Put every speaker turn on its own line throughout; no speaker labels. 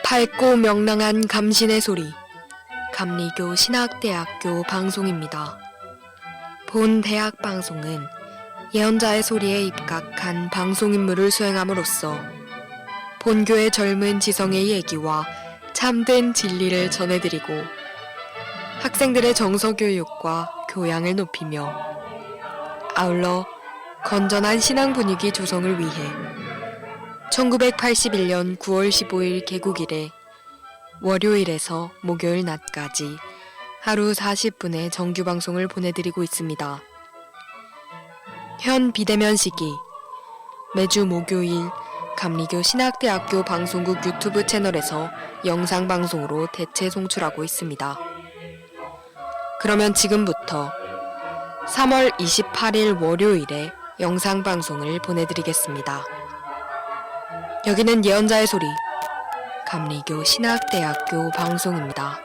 밝고 명랑한 감신의 소리, 감리교 신학대학교 방송입니다. 본 대학 방송은 예언자의 소리에 입각한 방송임무를 수행함으로써 본교의 젊은 지성의 얘기와 참된 진리를 전해드리고 학생들의 정서교육과 교양을 높이며 아울러 건전한 신앙 분위기 조성을 위해 1981년 9월 15일 개국 이래 월요일에서 목요일 낮까지 하루 40분의 정규 방송을 보내드리고 있습니다. 현 비대면 시기 매주 목요일 감리교 신학대학교 방송국 유튜브 채널에서 영상 방송으로 대체 송출하고 있습니다. 그러면 지금부터 3월 28일 월요일에 영상 방송을 보내드리겠습니다. 여기는 예언자의 소리, 감리교 신학대학교 방송입니다.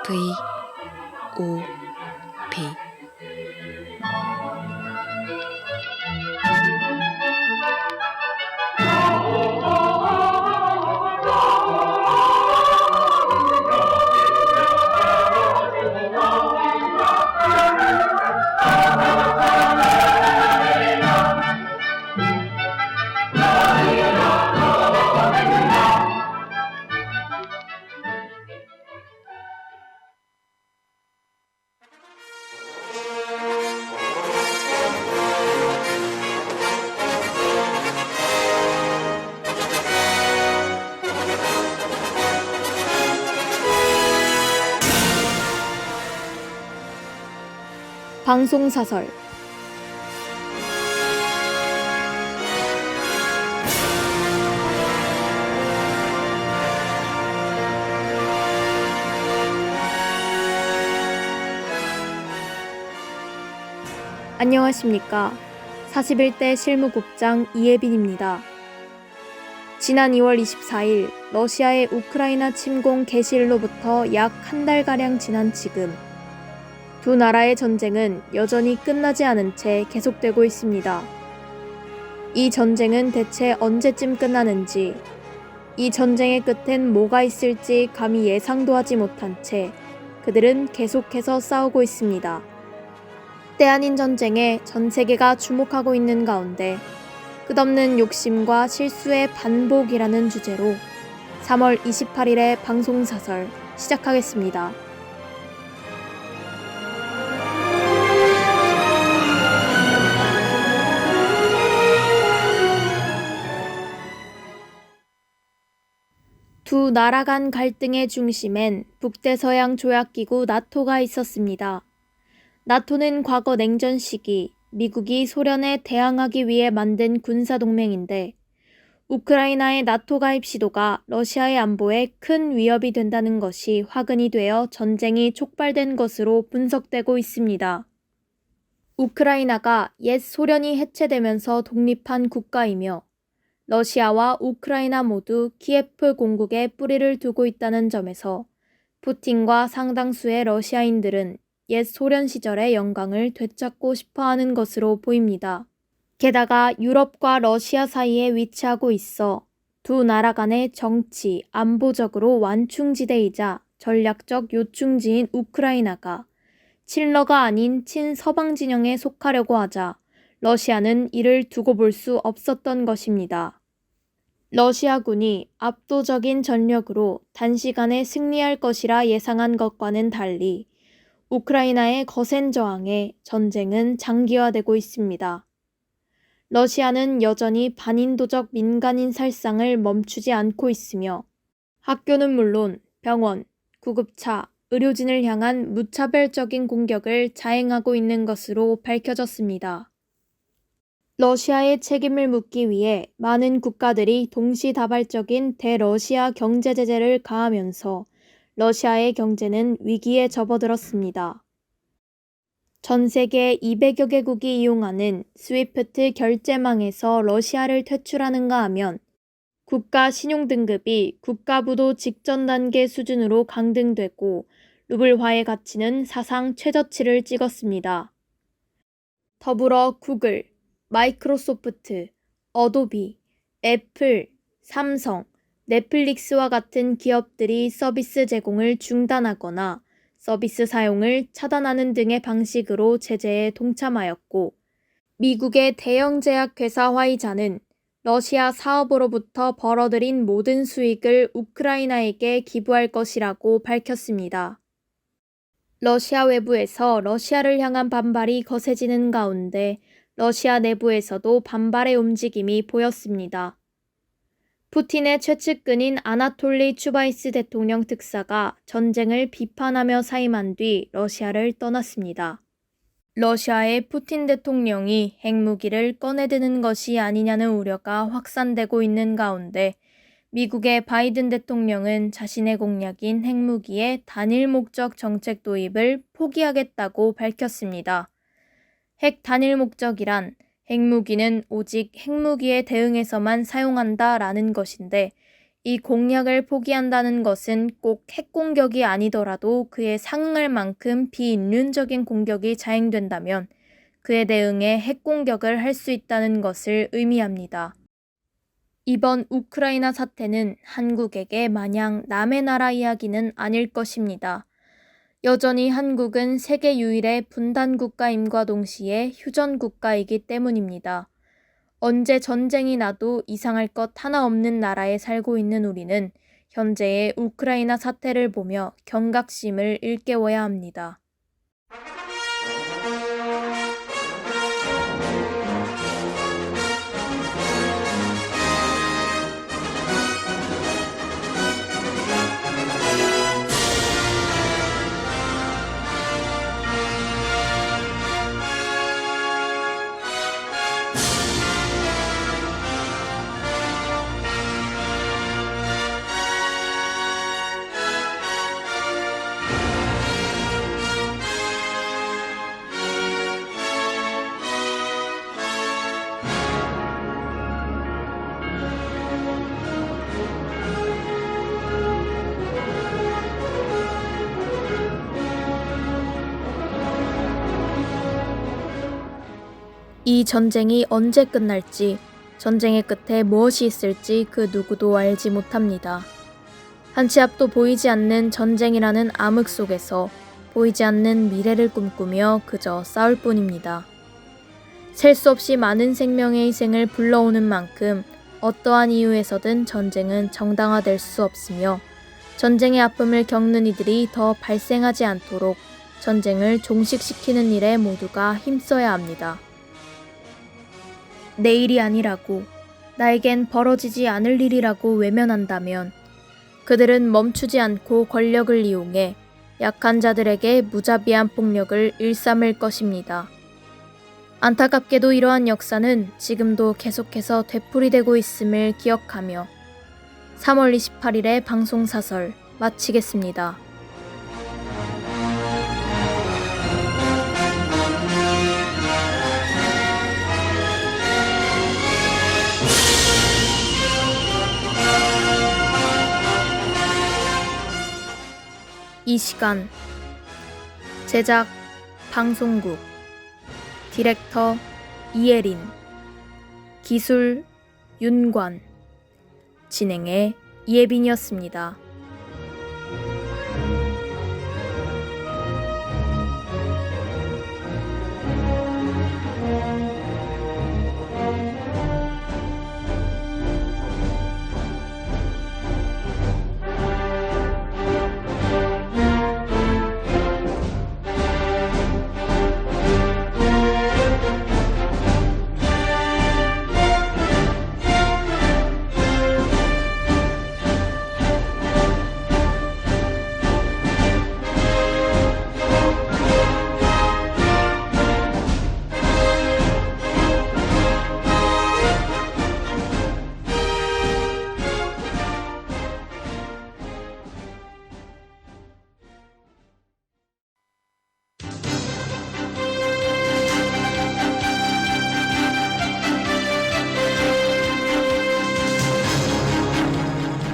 VOP
방송사설 안녕하십니까. 41대 실무국장 이예빈입니다. 지난 2월 24일 러시아의 우크라이나 침공 개시일로부터 약 한 달가량 지난 지금 두 나라의 전쟁은 여전히 끝나지 않은 채 계속되고 있습니다. 이 전쟁은 대체 언제쯤 끝나는지, 이 전쟁의 끝엔 뭐가 있을지 감히 예상도 하지 못한 채 그들은 계속해서 싸우고 있습니다. 때 아닌 전쟁에 전 세계가 주목하고 있는 가운데 끝없는 욕심과 실수의 반복이라는 주제로 3월 28일의 방송사설 시작하겠습니다. 두 나라 간 갈등의 중심엔 북대서양 조약기구 나토가 있었습니다. 나토는 과거 냉전 시기 미국이 소련에 대항하기 위해 만든 군사동맹인데 우크라이나의 나토 가입 시도가 러시아의 안보에 큰 위협이 된다는 것이 화근이 되어 전쟁이 촉발된 것으로 분석되고 있습니다. 우크라이나가 옛 소련이 해체되면서 독립한 국가이며 러시아와 우크라이나 모두 키예프 공국에 뿌리를 두고 있다는 점에서 푸틴과 상당수의 러시아인들은 옛 소련 시절의 영광을 되찾고 싶어하는 것으로 보입니다. 게다가 유럽과 러시아 사이에 위치하고 있어 두 나라 간의 정치, 안보적으로 완충지대이자 전략적 요충지인 우크라이나가 친러가 아닌 친서방 진영에 속하려고 하자 러시아는 이를 두고 볼 수 없었던 것입니다. 러시아군이 압도적인 전력으로 단시간에 승리할 것이라 예상한 것과는 달리 우크라이나의 거센 저항에 전쟁은 장기화되고 있습니다. 러시아는 여전히 반인도적 민간인 살상을 멈추지 않고 있으며 학교는 물론 병원, 구급차, 의료진을 향한 무차별적인 공격을 자행하고 있는 것으로 밝혀졌습니다. 러시아의 책임을 묻기 위해 많은 국가들이 동시다발적인 대러시아 경제 제재를 가하면서 러시아의 경제는 위기에 접어들었습니다. 전 세계 200여 개국이 이용하는 스위프트 결제망에서 러시아를 퇴출하는가 하면 국가 신용등급이 국가부도 직전 단계 수준으로 강등되고 루블화의 가치는 사상 최저치를 찍었습니다. 더불어 구글, 마이크로소프트, 어도비, 애플, 삼성, 넷플릭스와 같은 기업들이 서비스 제공을 중단하거나 서비스 사용을 차단하는 등의 방식으로 제재에 동참하였고, 미국의 대형 제약회사 화이자는 러시아 사업으로부터 벌어들인 모든 수익을 우크라이나에게 기부할 것이라고 밝혔습니다. 러시아 외부에서 러시아를 향한 반발이 거세지는 가운데 러시아 내부에서도 반발의 움직임이 보였습니다. 푸틴의 최측근인 아나톨리 추바이스 대통령 특사가 전쟁을 비판하며 사임한 뒤 러시아를 떠났습니다. 러시아의 푸틴 대통령이 핵무기를 꺼내드는 것이 아니냐는 우려가 확산되고 있는 가운데 미국의 바이든 대통령은 자신의 공약인 핵무기의 단일 목적 정책 도입을 포기하겠다고 밝혔습니다. 핵 단일 목적이란 핵무기는 오직 핵무기에 대응해서만 사용한다라는 것인데, 이 공약을 포기한다는 것은 꼭 핵공격이 아니더라도 그에 상응할 만큼 비인륜적인 공격이 자행된다면 그에 대응해 핵공격을 할 수 있다는 것을 의미합니다. 이번 우크라이나 사태는 한국에게 마냥 남의 나라 이야기는 아닐 것입니다. 여전히 한국은 세계 유일의 분단 국가임과 동시에 휴전 국가이기 때문입니다. 언제 전쟁이 나도 이상할 것 하나 없는 나라에 살고 있는 우리는 현재의 우크라이나 사태를 보며 경각심을 일깨워야 합니다. 이 전쟁이 언제 끝날지, 전쟁의 끝에 무엇이 있을지 그 누구도 알지 못합니다. 한 치 앞도 보이지 않는 전쟁이라는 암흑 속에서 보이지 않는 미래를 꿈꾸며 그저 싸울 뿐입니다. 셀 수 없이 많은 생명의 희생을 불러오는 만큼 어떠한 이유에서든 전쟁은 정당화될 수 없으며, 전쟁의 아픔을 겪는 이들이 더 발생하지 않도록 전쟁을 종식시키는 일에 모두가 힘써야 합니다. 내일이 아니라고, 나에겐 벌어지지 않을 일이라고 외면한다면 그들은 멈추지 않고 권력을 이용해 약한 자들에게 무자비한 폭력을 일삼을 것입니다. 안타깝게도 이러한 역사는 지금도 계속해서 되풀이되고 있음을 기억하며 3월 28일의 방송사설 마치겠습니다. 이 시간 제작 방송국, 디렉터 이예린, 기술 윤관, 진행의 이예빈이었습니다.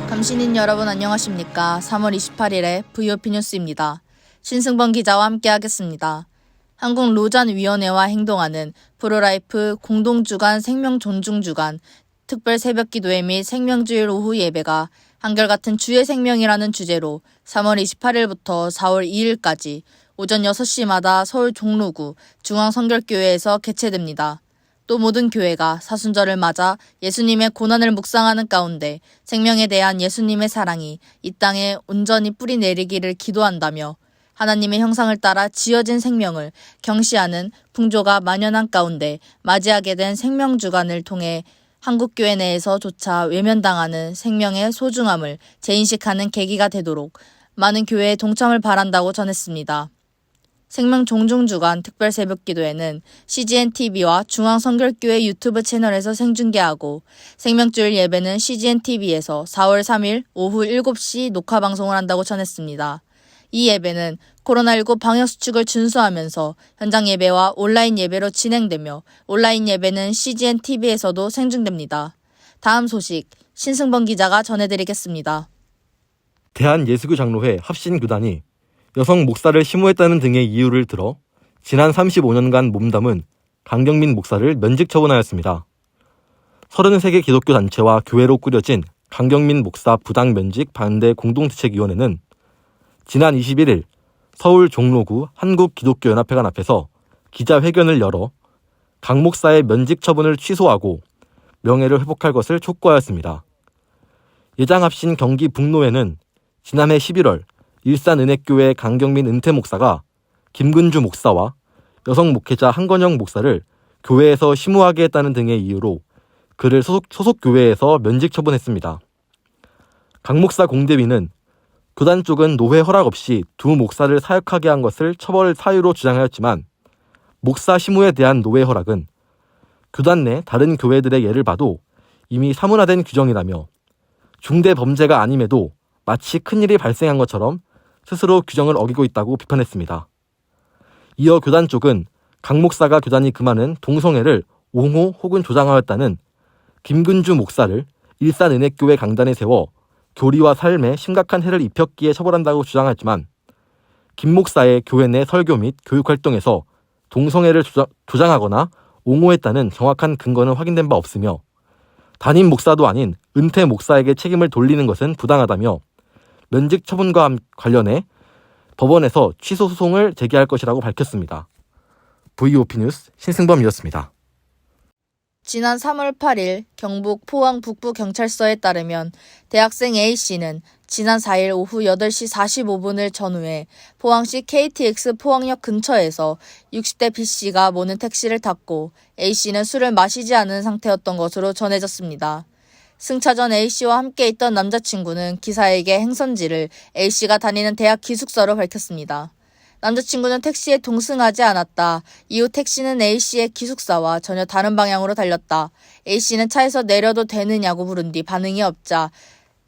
감시인 여러분 안녕하십니까. 3월 28일에 VOP 뉴스입니다. 신승범 기자와 함께하겠습니다. 한국로잔위원회와 행동하는 프로라이프 공동주간 생명존중주간 특별 새벽기도회 및 생명주일 오후 예배가 한결같은 주의 생명이라는 주제로 3월 28일부터 4월 2일까지 오전 6시마다 서울 종로구 중앙성결교회에서 개최됩니다. 또 모든 교회가 사순절을 맞아 예수님의 고난을 묵상하는 가운데 생명에 대한 예수님의 사랑이 이 땅에 온전히 뿌리 내리기를 기도한다며 하나님의 형상을 따라 지어진 생명을 경시하는 풍조가 만연한 가운데 맞이하게 된 생명주간을 통해 한국교회 내에서조차 외면당하는 생명의 소중함을 재인식하는 계기가 되도록 많은 교회에 동참을 바란다고 전했습니다. 생명종중주간 특별새벽기도회는 CGNTV와 중앙성결교회 유튜브 채널에서 생중계하고 생명주일 예배는 CGNTV에서 4월 3일 오후 7시 녹화방송을 한다고 전했습니다. 이 예배는 코로나19 방역수칙을 준수하면서 현장 예배와 온라인 예배로 진행되며 온라인 예배는 CGNTV에서도 생중됩니다. 다음 소식 신승범 기자가 전해드리겠습니다.
대한예수교 장로회 합신교단이 여성 목사를 심호했다는 등의 이유를 들어 지난 35년간 몸담은 강경민 목사를 면직 처분하였습니다. 33개 기독교 단체와 교회로 꾸려진 강경민 목사 부당 면직 반대 공동대책위원회는 지난 21일 서울 종로구 한국기독교연합회관 앞에서 기자회견을 열어 강 목사의 면직 처분을 취소하고 명예를 회복할 것을 촉구하였습니다. 예장합신 경기 북노회는 지난해 11월 일산은혜교회 강경민 은퇴 목사가 김근주 목사와 여성 목회자 한건영 목사를 교회에서 심호하게 했다는 등의 이유로 그를 소속 교회에서 면직 처분했습니다. 강 목사 공대위는 교단 쪽은 노회 허락 없이 두 목사를 사역하게 한 것을 처벌 사유로 주장하였지만 목사 심호에 대한 노회 허락은 교단 내 다른 교회들의 예를 봐도 이미 사문화된 규정이라며 중대 범죄가 아님에도 마치 큰일이 발생한 것처럼 스스로 규정을 어기고 있다고 비판했습니다. 이어 교단 쪽은 강 목사가 교단이 금하는 동성애를 옹호 혹은 조장하였다는 김근주 목사를 일산은혜교회 강단에 세워 교리와 삶에 심각한 해를 입혔기에 처벌한다고 주장했지만 김 목사의 교회 내 설교 및 교육활동에서 동성애를 조장하거나 옹호했다는 정확한 근거는 확인된 바 없으며 담임 목사도 아닌 은퇴 목사에게 책임을 돌리는 것은 부당하다며 면직 처분과 관련해 법원에서 취소 소송을 제기할 것이라고 밝혔습니다. VOP 뉴스 신승범이었습니다.
지난 3월 8일 경북 포항 북부경찰서에 따르면 대학생 A씨는 지난 4일 오후 8시 45분을 전후해 포항시 KTX 포항역 근처에서 60대 B씨가 모는 택시를 탔고 A씨는 술을 마시지 않은 상태였던 것으로 전해졌습니다. 승차 전 A씨와 함께 있던 남자친구는 기사에게 행선지를 A씨가 다니는 대학 기숙사로 밝혔습니다. 남자친구는 택시에 동승하지 않았다. 이후 택시는 A씨의 기숙사와 전혀 다른 방향으로 달렸다. A씨는 차에서 내려도 되느냐고 물은 뒤 반응이 없자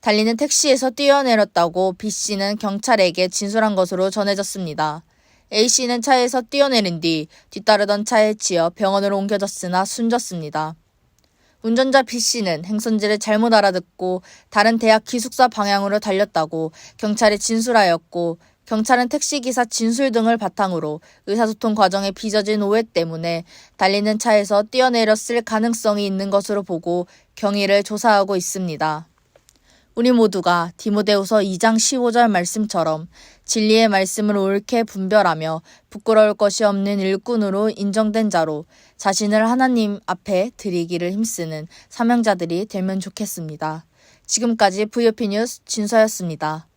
달리는 택시에서 뛰어내렸다고 B씨는 경찰에게 진술한 것으로 전해졌습니다. A씨는 차에서 뛰어내린 뒤 뒤따르던 차에 치여 병원으로 옮겨졌으나 숨졌습니다. 운전자 B씨는 행선지를 잘못 알아듣고 다른 대학 기숙사 방향으로 달렸다고 경찰에 진술하였고 경찰은 택시기사 진술 등을 바탕으로 의사소통 과정에 빚어진 오해 때문에 달리는 차에서 뛰어내렸을 가능성이 있는 것으로 보고 경위를 조사하고 있습니다. 우리 모두가 디모데후서 2장 15절 말씀처럼 진리의 말씀을 옳게 분별하며 부끄러울 것이 없는 일꾼으로 인정된 자로 자신을 하나님 앞에 드리기를 힘쓰는 사명자들이 되면 좋겠습니다. 지금까지 VOP 뉴스 진서였습니다.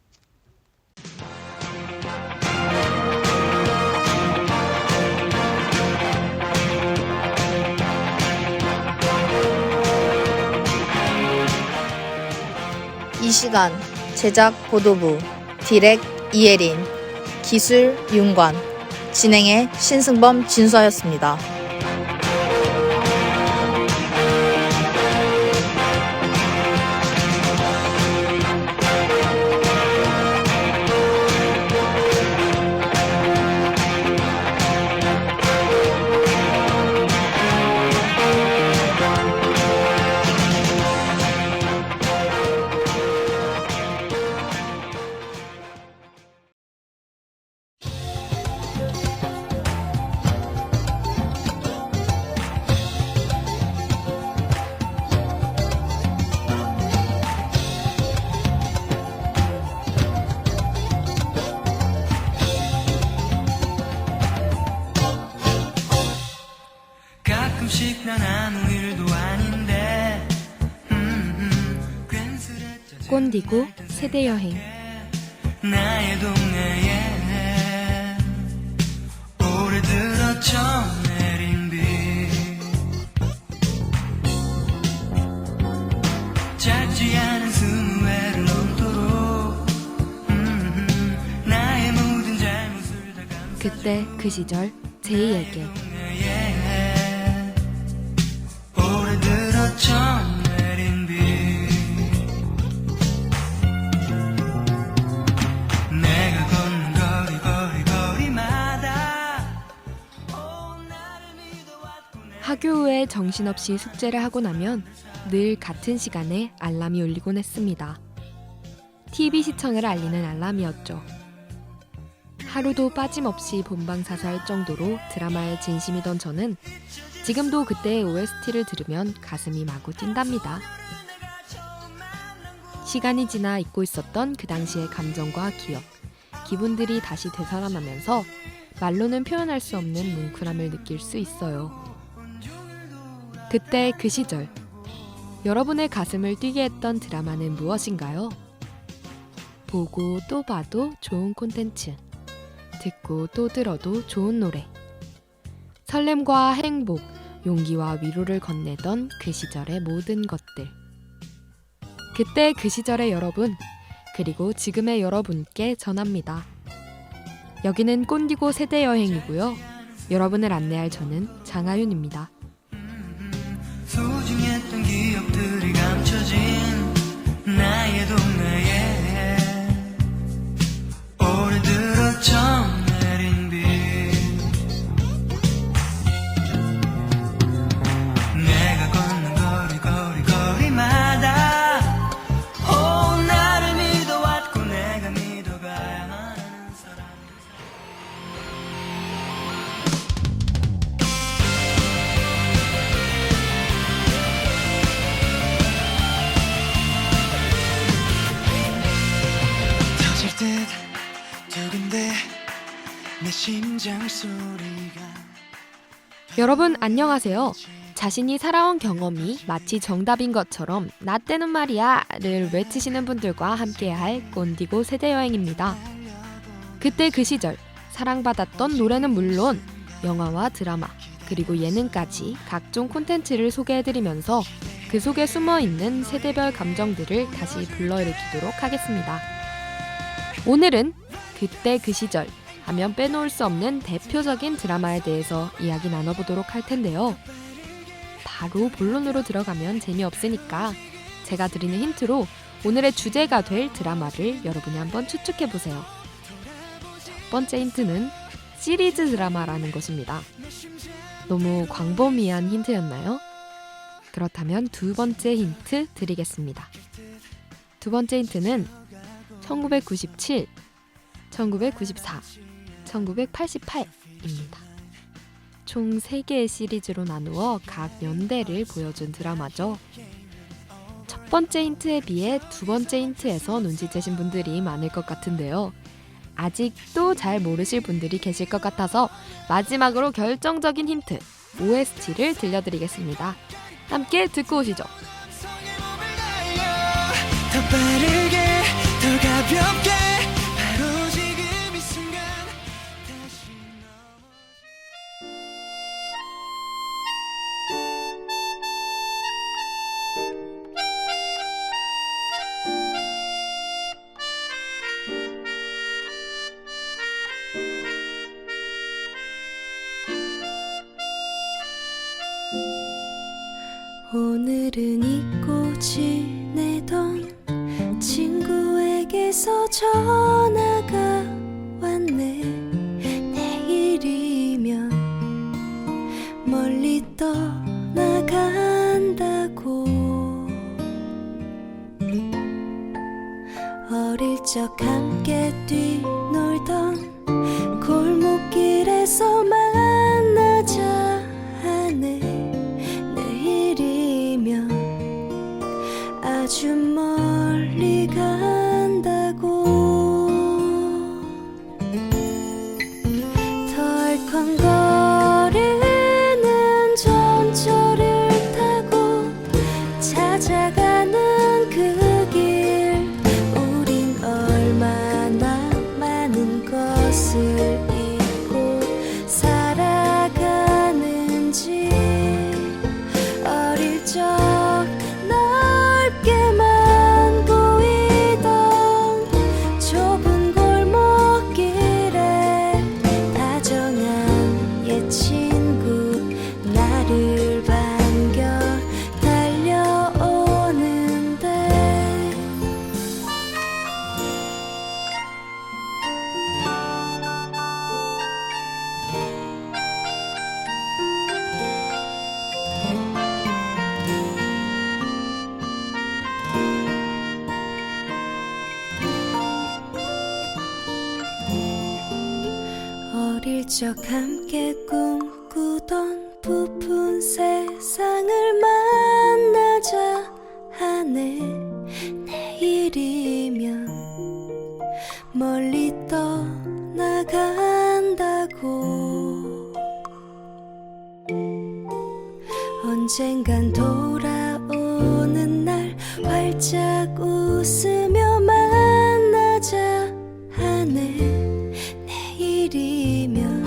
이 시간 제작 보도부, 디렉 이예린, 기술 윤관, 진행의 신승범 진서였습니다.
가끔씩 난 아무 일도 아닌데 괜스레
꼰디고 세대여행.
나의 동네에 오래 들었죠 내린 비 짧지 않은 20회를 넘도록 나의 모든 잘못을 다 감싸
그때 그 시절 제이에게
오래 들었죠 내린 비 내가 걷는 거리마다 나를 믿어왔고
학교 후에 정신없이 숙제를 하고 나면 늘 같은 시간에 알람이 울리곤 했습니다. TV 시청을 알리는 알람이었죠. 하루도 빠짐없이 본방사수할 정도로 드라마에 진심이던 저는 지금도 그때의 OST를 들으면 가슴이 마구 뛴답니다. 시간이 지나 잊고 있었던 그 당시의 감정과 기억, 기분들이 다시 되살아나면서 말로는 표현할 수 없는 뭉클함을 느낄 수 있어요. 그때 그 시절, 여러분의 가슴을 뛰게 했던 드라마는 무엇인가요? 보고 또 봐도 좋은 콘텐츠, 듣고 또 들어도 좋은 노래. 설렘과 행복, 용기와 위로를 건네던 그 시절의 모든 것들. 그때 그 시절의 여러분, 그리고 지금의 여러분께 전합니다. 여기는 꼰디고 세대여행이고요. 여러분을 안내할 저는 장하윤입니다.
소중했던 기억들이 감춰진 나의 동네에 오래 들었죠 내린 비 내가 걷는 거리마다 나를 믿어왔고 내가 믿어가야 하는 사람 터질 듯 두근대 내 심장 소리가
여러분 안녕하세요. 자신이 살아온 경험이 마치 정답인 것처럼 나 때는 말이야를 외치시는 분들과 함께할 꼰디고 세대여행입니다. 그때 그 시절 사랑받았던 노래는 물론 영화와 드라마 그리고 예능까지 각종 콘텐츠를 소개해드리면서 그 속에 숨어있는 세대별 감정들을 다시 불러일으키도록 하겠습니다. 오늘은 그때 그 시절 하면 빼놓을 수 없는 대표적인 드라마에 대해서 이야기 나눠보도록 할 텐데요. 바로 본론으로 들어가면 재미없으니까 제가 드리는 힌트로 오늘의 주제가 될 드라마를 여러분이 한번 추측해보세요. 첫 번째 힌트는 시리즈 드라마라는 것입니다. 너무 광범위한 힌트였나요? 그렇다면 두 번째 힌트 드리겠습니다. 두 번째 힌트는 1997, 1994, 1988입니다. 총 3개의 시리즈로 나누어 각 연대를 보여준 드라마죠. 첫 번째 힌트에 비해 두 번째 힌트에서 눈치채신 분들이 많을 것 같은데요. 아직도 잘 모르실 분들이 계실 것 같아서 마지막으로 결정적인 힌트, OST를 들려드리겠습니다. 함께 듣고 오시죠.
더 빠르게 더 가볍게 바로 지금 이 순간 다시
오늘은 잊고 지내던 친구에게서 전화가 왔네. 내일이면 멀리 떠나간다고. 어릴 적 함께 뛰놀던 골목길에서 만나자 하네. 내일이면 아주 멀리 간다고. 덜컹거리는 전철 적 함께 꿈꾸던 부푼 세상을 만나자 하네. 내일이면 멀리 떠나간다고. 언젠간 돌아오는 날 활짝 웃으며 만나자 하네. 내일이면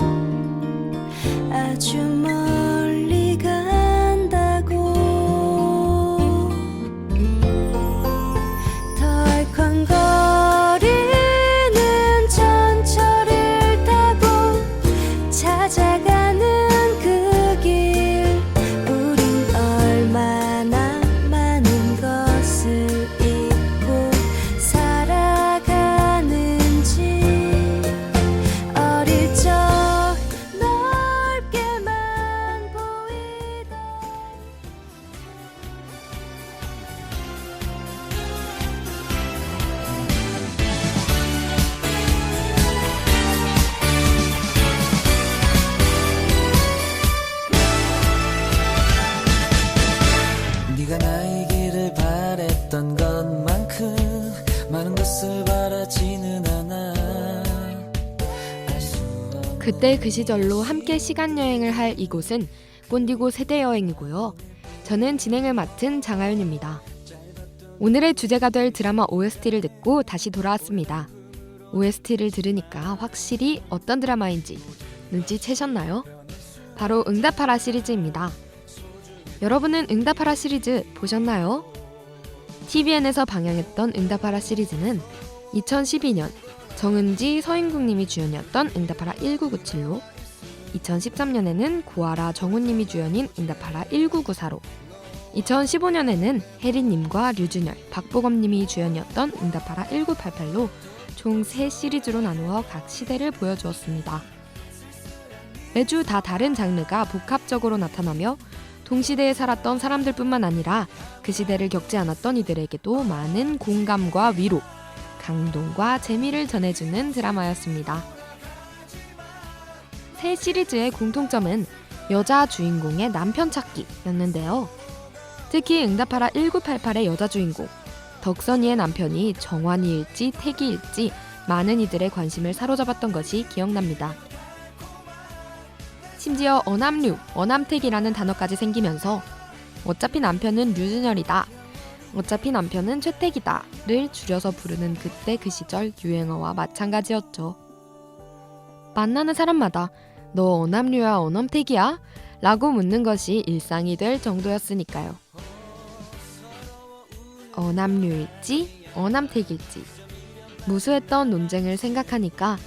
아주 멀리 간다고. 덜컹거리는 전철을 타고 찾아가는 그 길. 우린 얼마나 많은 것을 잊고 살아가는지. 어릴 적 넓게만 보이던
네가 나이기를 바랬던 것만큼 많은 것을 바라지는 않아. 알수 없는
그때 그 시절로 함께 시간 여행을 할 이곳은 꼰디고 세대 여행이고요. 저는 진행을 맡은 장하윤입니다. 오늘의 주제가 될 드라마 OST를 듣고 다시 돌아왔습니다. OST를 들으니까 확실히 어떤 드라마인지 눈치채셨나요? 바로 응답하라 시리즈입니다. 여러분은 응답하라 시리즈 보셨나요? TVN에서 방영했던 응답하라 시리즈는 2012년 정은지, 서인국님이 주연이었던 응답하라 1997로, 2013년에는 고아라, 정훈님이 주연인 응답하라 1994로, 2015년에는 혜리님과 류준열, 박보검님이 주연이었던 응답하라 1988로 총 3시리즈로 나누어 각 시대를 보여주었습니다. 매주 다 다른 장르가 복합적으로 나타나며 동시대에 살았던 사람들뿐만 아니라 그 시대를 겪지 않았던 이들에게도 많은 공감과 위로, 감동과 재미를 전해주는 드라마였습니다. 새 시리즈의 공통점은 여자 주인공의 남편 찾기였는데요. 특히 응답하라 1988의 여자 주인공 덕선이의 남편이 정환이일지 태기일지 많은 이들의 관심을 사로잡았던 것이 기억납니다. 심지어 어남류, 어남택이라는 단어까지 생기면서 어차피 남편은 류준열이다, 어차피 남편은 최택이다를 줄여서 부르는 그때 그 시절 유행어와 마찬가지였죠. 만나는 사람마다 너 어남류야 어남택이야? 라고 묻는 것이 일상이 될 정도였으니까요. 어남류일지 어남택일지 무수했던 논쟁을 생각하니까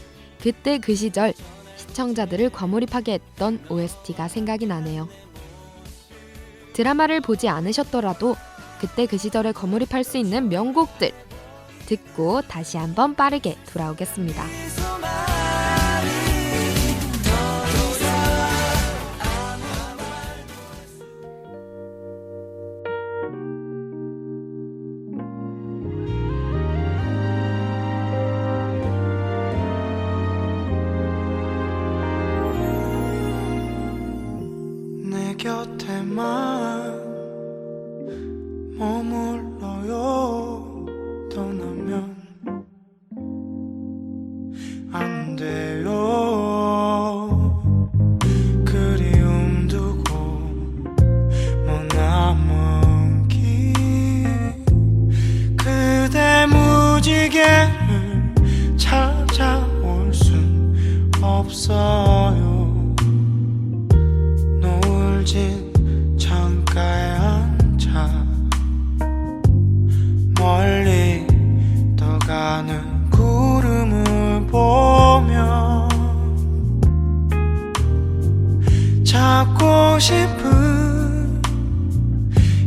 그때 그 시절 시청자들을 과몰입하게 했던 OST가 생각이 나네요. 드라마를 보지 않으셨더라도 그때 그 시절에 과몰입할 수 있는 명곡들 듣고 다시 한번 빠르게 돌아오겠습니다.
내 곁에만 머물러요. 떠나면 안 돼요. 그리움 두고 머나먼 길 그대 무지개를 찾아올 순 없어요. 노을진 창가에 앉아 멀리 떠가는 구름을 보며 찾고 싶은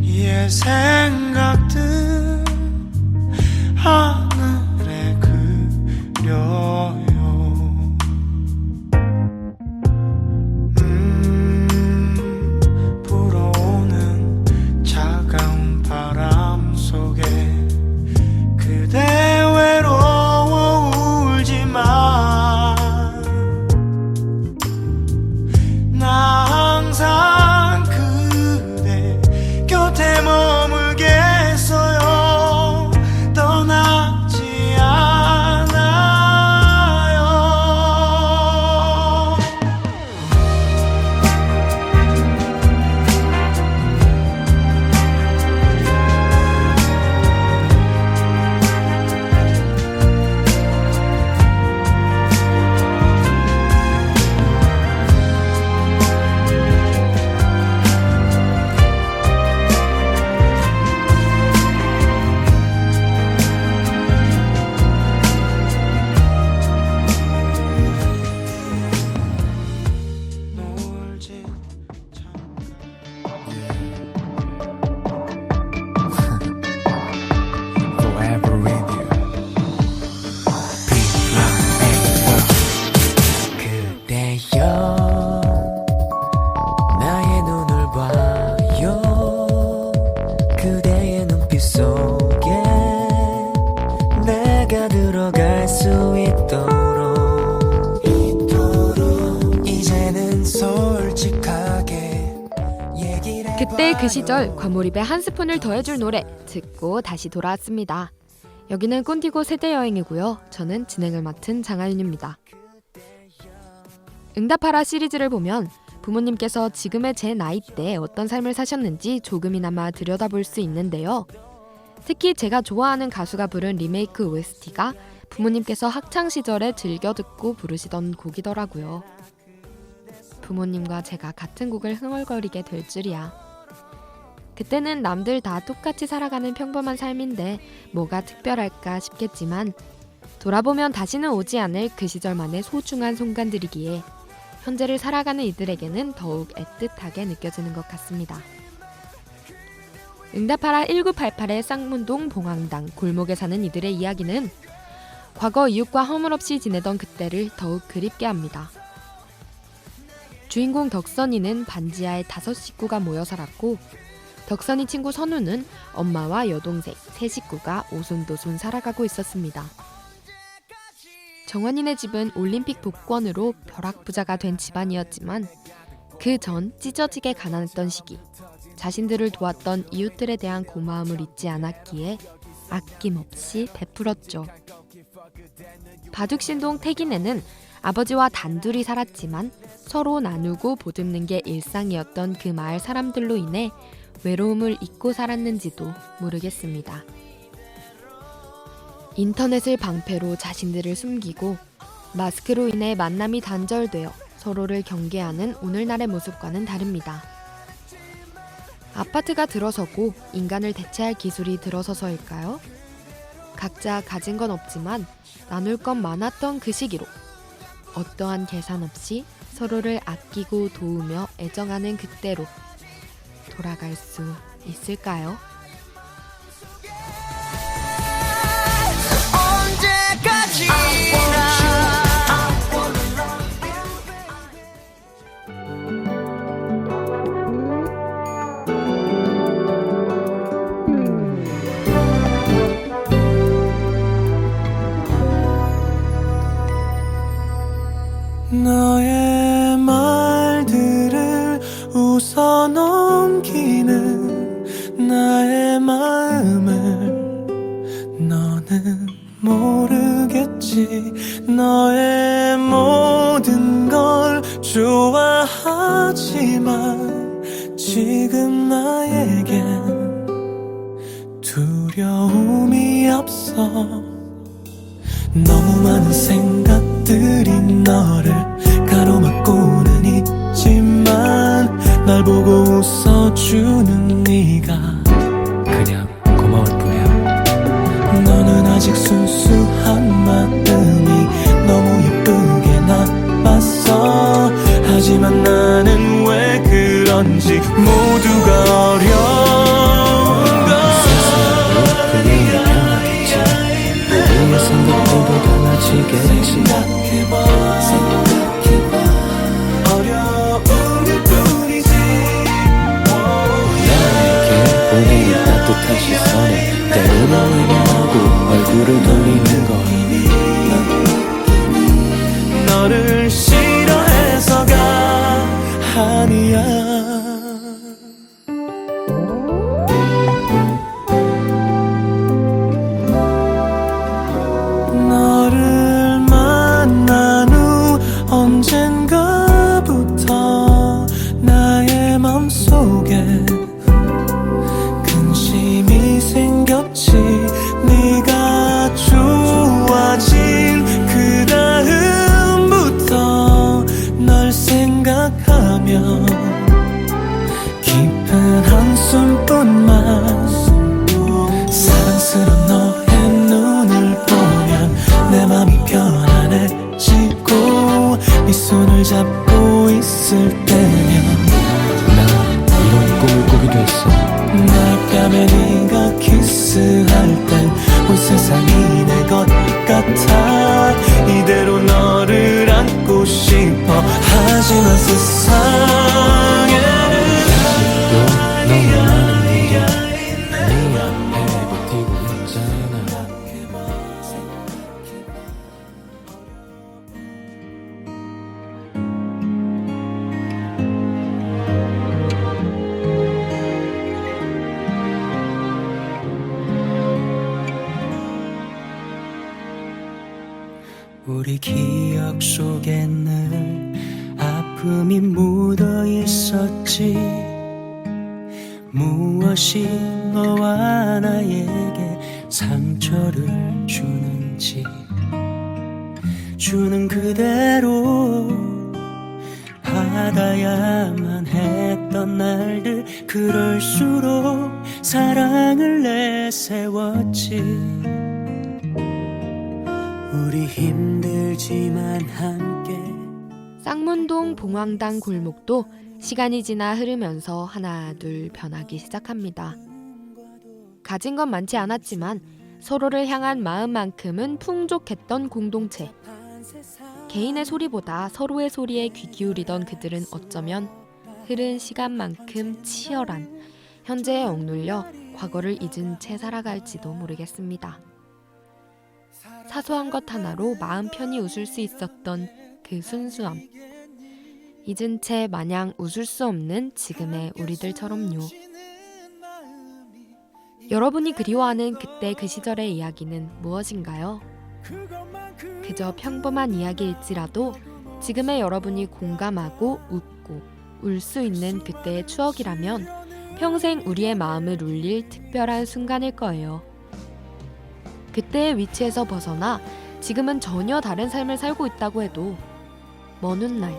이의 생각들 하늘에 그려요. 불어오는 차가운 바람 속에 그대 외로워 울지만 솔직하게 얘기를 해봐요.
그때 그 시절 과몰입에 한 스푼을 더해줄 노래 듣고 다시 돌아왔습니다. 여기는 꼰디고 세대 여행이고요. 저는 진행을 맡은 장하윤입니다. 응답하라 시리즈를 보면 부모님께서 지금의 제 나이 때 어떤 삶을 사셨는지 조금이나마 들여다볼 수 있는데요. 특히 제가 좋아하는 가수가 부른 리메이크 OST가 부모님께서 학창시절에 즐겨 듣고 부르시던 곡이더라고요. 부모님과 제가 같은 곡을 흥얼거리게 될 줄이야. 그때는 남들 다 똑같이 살아가는 평범한 삶인데 뭐가 특별할까 싶겠지만 돌아보면 다시는 오지 않을 그 시절만의 소중한 순간들이기에 현재를 살아가는 이들에게는 더욱 애틋하게 느껴지는 것 같습니다. 응답하라 1988의 쌍문동 봉황당 골목에 사는 이들의 이야기는 과거 이웃과 허물없이 지내던 그때를 더욱 그립게 합니다. 주인공 덕선이는 반지하에 5 식구가 모여 살았고 덕선이 친구 선우는 엄마와 여동생 3 식구가 오손도손 살아가고 있었습니다. 정환이네 집은 올림픽 복권으로 벼락부자가 된 집안이었지만 그 전 찢어지게 가난했던 시기 자신들을 도왔던 이웃들에 대한 고마움을 잊지 않았기에 아낌없이 베풀었죠. 바둑신동 태기네는 아버지와 단둘이 살았지만 서로 나누고 보듬는 게 일상이었던 그 마을 사람들로 인해 외로움을 잊고 살았는지도 모르겠습니다. 인터넷을 방패로 자신들을 숨기고 마스크로 인해 만남이 단절되어 서로를 경계하는 오늘날의 모습과는 다릅니다. 아파트가 들어서고 인간을 대체할 기술이 들어서서일까요? 각자 가진 건 없지만 나눌 건 많았던 그 시기로 어떠한 계산 없이 서로를 아끼고 도우며 애정하는 그때로 돌아갈 수 있을까요?
너의 말들을 웃어 넘기는 나의 마음을 너는 모르겠지. 너의 모든 걸 좋아하지만 지금 나에겐 두려움이 앞서 너무 많은 생각들이 너를 가로막고는 있지만 날 보고 웃어주는 네가 그냥 고마울 뿐이야. 너는 아직 순수한 마음이 너무 예쁘게 나빴어. 하지만 나는 왜 그런지 모두가 어려운 걸. 우리의 생각들도 달라지겠지. 생각해봐 어려움일 뿐이지. 나에게 보내는 따뜻한 시선에 때로는 외면하고 얼굴을 돌리는 걸. 너를 싫어해서가 아니야. 언젠가부터 나의 맘속에 근심이 생겼지. 네가 좋아진 그 다음부터 널 생각하며 깊은 한숨뿐만. 사랑스러운 너의 눈을 보면 내 맘이 편안해지고 네 손을 잡고 있을 때면 나 이런 꿈을 꾸게 됐어. 날 뺨에 네가 키스할 땐 온 세상이 내 것 같아. 이대로 너를 안고 싶어. 하지만 세상에는 아직도 너무 많은 일이 네 앞에 버티고 있잖아. 기억 속에 늘 아픔이 묻어 있었지. 무엇이 너와 나에게 상처를 주는지 주는 그대로 받아야만 했던 날들, 그럴수록 사랑을 내세웠지. 우리 힘들지만 함께.
쌍문동 봉황당 골목도 시간이 지나 흐르면서 하나 둘 변하기 시작합니다. 가진 건 많지 않았지만 서로를 향한 마음만큼은 풍족했던 공동체. 개인의 소리보다 서로의 소리에 귀 기울이던 그들은 어쩌면 흐른 시간만큼 치열한 현재에 억눌려 과거를 잊은 채 살아갈지도 모르겠습니다. 사소한 것 하나로 마음 편히 웃을 수 있었던 그 순수함. 잊은 채 마냥 웃을 수 없는 지금의 우리들처럼요. 여러분이 그리워하는 그때 그 시절의 이야기는 무엇인가요? 그저 평범한 이야기일지라도 지금의 여러분이 공감하고 웃고 울 수 있는 그때의 추억이라면 평생 우리의 마음을 울릴 특별한 순간일 거예요. 그때의 위치에서 벗어나 지금은 전혀 다른 삶을 살고 있다고 해도 먼 훗날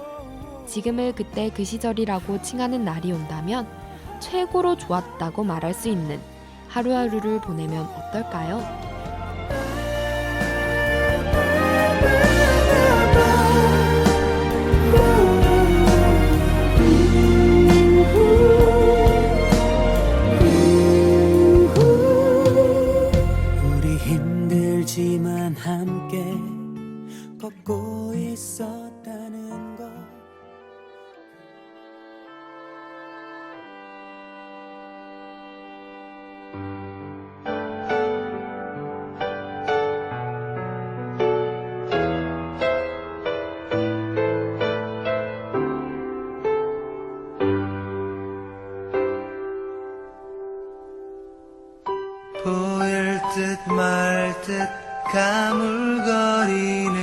지금을 그때 그 시절이라고 칭하는 날이 온다면 최고로 좋았다고 말할 수 있는 하루하루를 보내면 어떨까요?
우리 힘들지만 함께 걷고 있었다는 것.
보일 듯 말 듯 가물거리는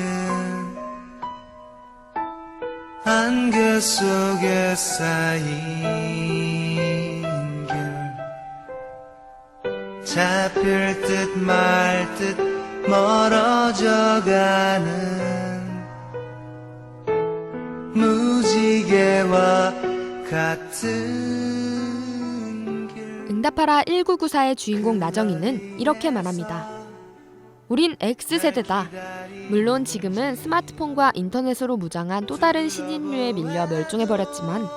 안개 속에 쌓인 길, 잡힐 듯 말 듯 멀어져가는 무지개와 같은
응답하라 1994의 주인공 나정이는 이렇게 말합니다. 우린 X세대다. 물론 지금은 스마트폰과 인터넷으로 무장한 또 다른 신인류에 밀려 멸종해버렸지만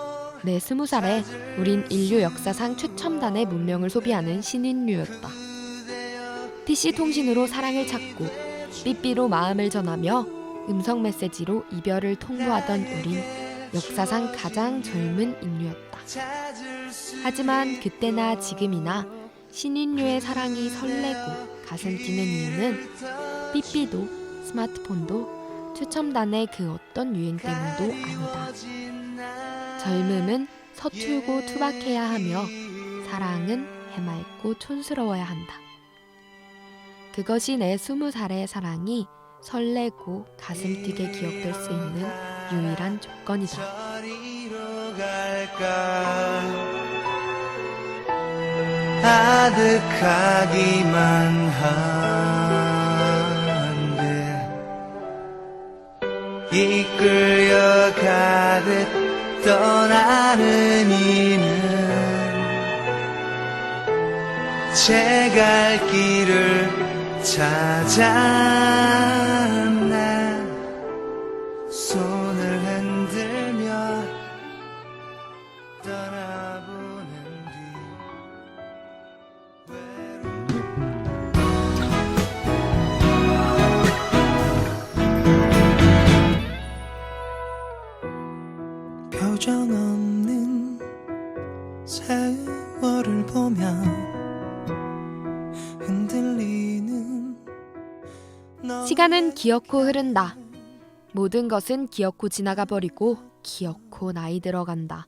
내 20살에 우린 인류 역사상 최첨단의 문명을 소비하는 신인류였다. PC통신으로 사랑을 찾고 삐삐로 마음을 전하며 음성 메시지로 이별을 통보하던 우린 역사상 가장 젊은 인류였다. 하지만 그때나 지금이나 신인류의 사랑이 설레고 가슴 뛰는 이유는 삐삐도 스마트폰도 최첨단의 그 어떤 유행 때문도 아니다. 젊음은 서툴고 투박해야 하며 사랑은 해맑고 촌스러워야 한다. 그것이 내 20살의 사랑이 설레고 가슴 뛰게 기억될 수 있는 유일한 조건이다.
아득하기만 한데 이끌려 가듯 떠나는 이는 제 갈 길을 찾았나. 손을 흔들며 떠나보는 뒤
표정 없는 세월을 보며 흔들리는
시간은 기어코 흐른다. 모든 것은 기어코 지나가 버리고 기어코 나이 들어간다.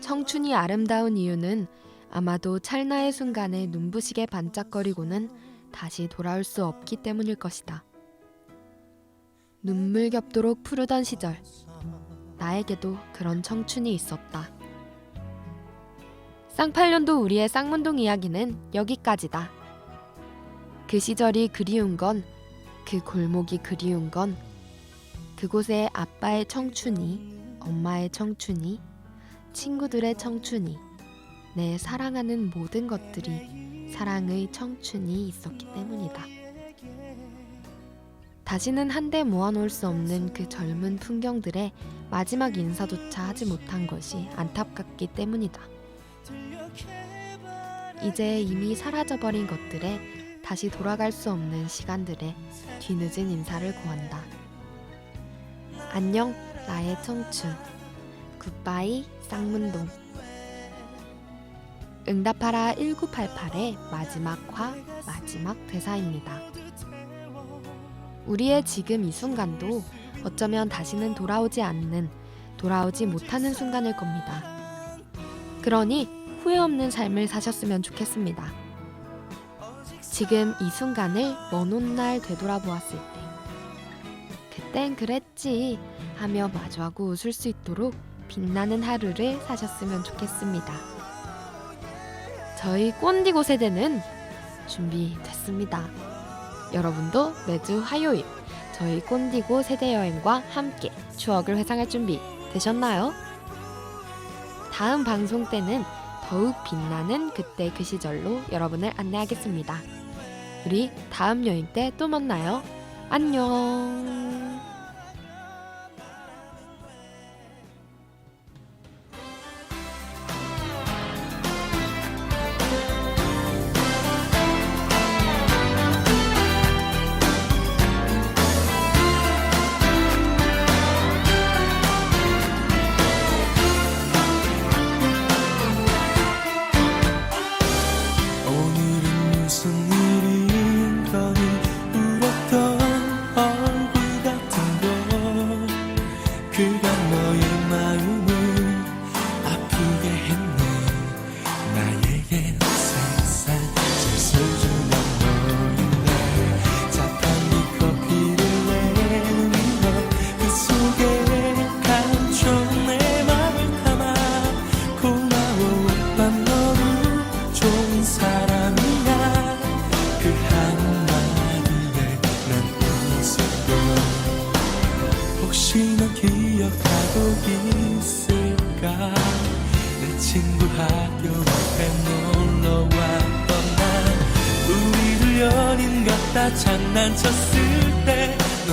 청춘이 아름다운 이유는 아마도 찰나의 순간에 눈부시게 반짝거리고는 다시 돌아올 수 없기 때문일 것이다. 눈물 겹도록 푸르던 시절. 나에게도 그런 청춘이 있었다. 쌍팔년도 우리의 쌍문동 이야기는 여기까지다. 그 시절이 그리운 건, 그 골목이 그리운 건, 그곳에 아빠의 청춘이, 엄마의 청춘이, 친구들의 청춘이, 내 사랑하는 모든 것들이 사랑의 청춘이 있었기 때문이다. 다시는 한데 모아놓을 수 없는 그 젊은 풍경들의 마지막 인사조차 하지 못한 것이 안타깝기 때문이다. 이제 이미 사라져버린 것들에 다시 돌아갈 수 없는 시간들에 뒤늦은 인사를 고한다. 안녕, 나의 청춘. 굿바이, 쌍문동. 응답하라 1988의 마지막 마지막 대사입니다. 우리의 지금 이 순간도 어쩌면 다시는 돌아오지 않는, 돌아오지 못하는 순간일 겁니다. 그러니 후회 없는 삶을 사셨으면 좋겠습니다. 지금 이 순간을 먼 훗날 되돌아보았을 때 그땐 그랬지 하며 마주하고 웃을 수 있도록 빛나는 하루를 사셨으면 좋겠습니다. 저희 꼰디고 세대는 준비됐습니다. 여러분도 매주 화요일 저희 꼰디고 세대여행과 함께 추억을 회상할 준비 되셨나요? 다음 방송 때는 더욱 빛나는 그때 그 시절로 여러분을 안내하겠습니다. 우리 다음 여행 때 또 만나요. 안녕.
오늘은 무슨 일인 거니 울었던 얼굴 같은 거 그가 너의 마음을 아프게 했네 나에겐 세상 제일 소중한 너인데 착한 네 커피를 내리는 그 속에 감춰 내 맘을 담아 고마워 오빠 너도 좋은 사람이야 그 한마디에 난 웃었고 혹시 너 기억하고 있을까 내 친구 학교 앞에 놀러왔던 날 우리들 연인 같다 장난쳤을 때 넌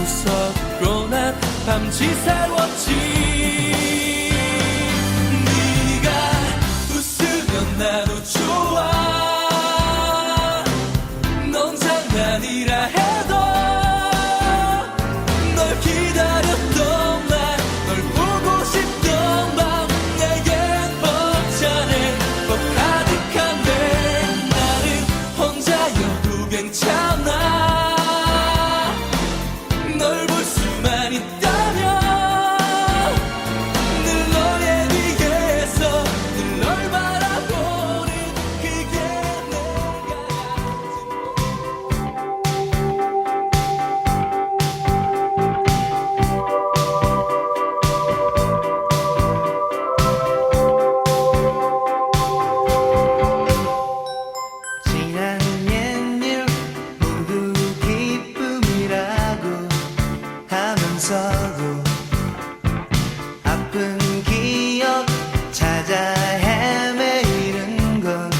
웃었고 난 밤지 새웠지 네가 웃으면 나도 좋아 넌 장난이라 해도 널 기다렸던 날 널 보고 싶던 밤 내겐 벅차네 법 가득한데 나는 혼자여도 괜찮아 널 볼 수만 있다면 늘 너의 뒤에서 늘 널 바라보는 그게 내가
지난 옛일 모두 기쁨이라고 하면서도 아픈 기억 찾아 헤매이는 건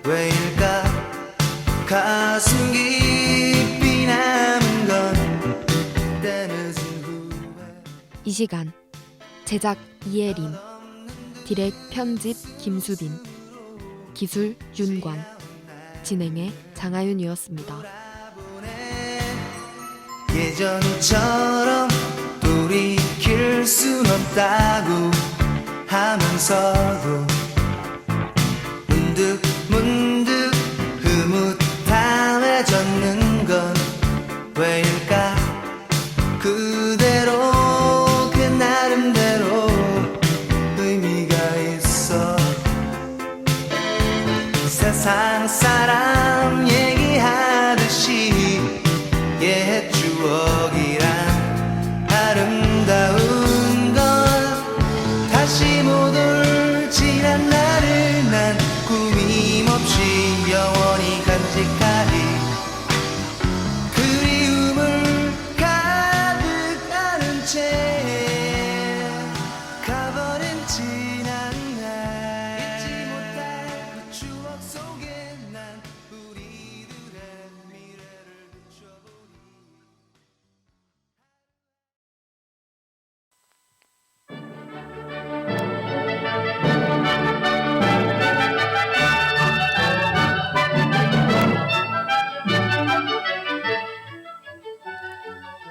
왜일까 가슴 깊이 남은 건 때늦은 후회
이 시간 제작 이예림, 디렉 편집 김수빈, 기술 윤관, 진행의 장하윤이었습니다.
예전처럼 돌이킬 순 없다고 하면서도 문득 흐뭇함해졌는 건 왜일까 그대로 그 나름대로 의미가 있어 세상 사람 얘기하듯이 옛 추억이란 포돌지난 나를 난 꾸밈없이 영원히 간직하리 그리움을 가득 안은 채 가버린 지난 날 잊지 못할 그 추억 속에 난 우리들의 미래를 비춰보리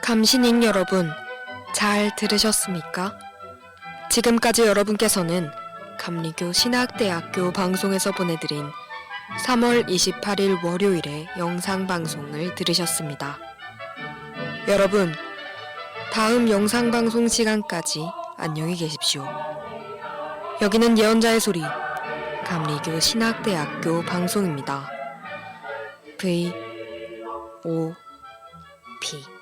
감신인 여러분, 잘 들으셨습니까? 지금까지 여러분께서는 감리교 신학대학교 방송에서 보내드린 3월 28일 월요일의 영상방송을 들으셨습니다. 여러분, 다음 영상방송 시간까지 안녕히 계십시오. 여기는 예언자의 소리, 감리교 신학대학교 방송입니다. V, O, P